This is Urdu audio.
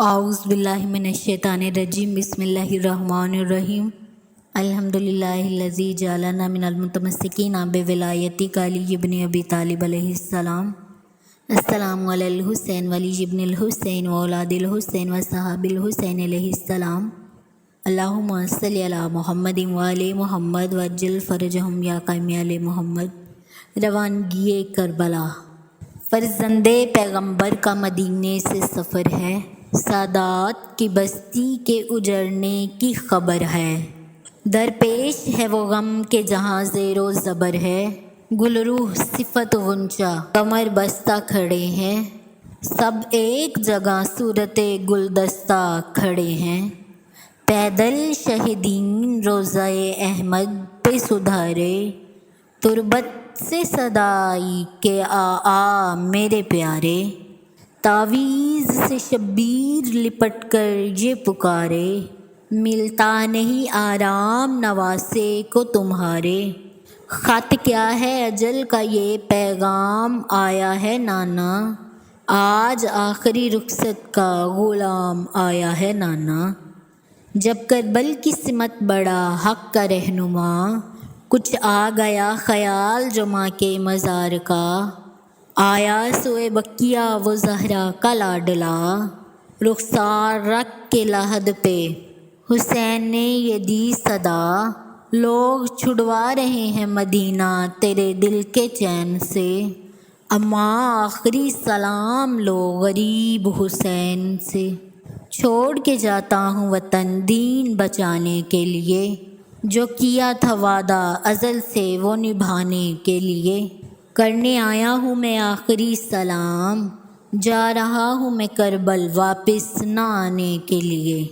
اعوذ باللہ من الشیطان الرجیم بسم اللہ الرحمن الرحیم الحمدللہ الذی جعلنا من المتمسکین بولایتی علی ابن ابی طالب علیہ السلام السلام علی الحسین وعلی ابن الحسین واولاد الحسین وصحاب الحسین علیہ السلام اللہم صلی علی محمد وعلی محمد وعجل فرجہم یا قائم علی محمد۔ روانگی کربلا۔ فرزند پیغمبر کا مدینے سے سفر ہے، سادات کی بستی کے اجڑنے کی خبر ہے۔ درپیش ہے وہ غم کہ جہاں زیر و زبر ہے، گل روح صفت غنچہ کمر بستہ کھڑے ہیں، سب ایک جگہ صورت گلدستہ کھڑے ہیں۔ پیدل شہیدین روضہ احمد پہ سدھارے، تربت سے صدائی کہ آ میرے پیارے، تعویذ سے شبیر لپٹ کر یہ پکارے، ملتا نہیں آرام نواسے کو تمہارے۔ خط کیا ہے اجل کا یہ پیغام آیا ہے نانا، آج آخری رخصت کا غلام آیا ہے نانا۔ جب کربل کی سمت بڑھا حق کا رہنما، کچھ آ گیا خیال جو ماں کے مزار کا، آیا سوئے بقیہ وہ زہرا کا لاڈلا، رخسار رکھ کے لحد پہ حسین نے یہ دی صدا، لوگ چھڑوا رہے ہیں مدینہ تیرے دل کے چین سے، اماں آخری سلام لو غریب حسین سے۔ چھوڑ کے جاتا ہوں وطن دین بچانے کے لیے، جو کیا تھا وعدہ ازل سے وہ نبھانے کے لیے، کرنے آیا ہوں میں آخری سلام، جا رہا ہوں میں کربل واپس نہ آنے کے لیے۔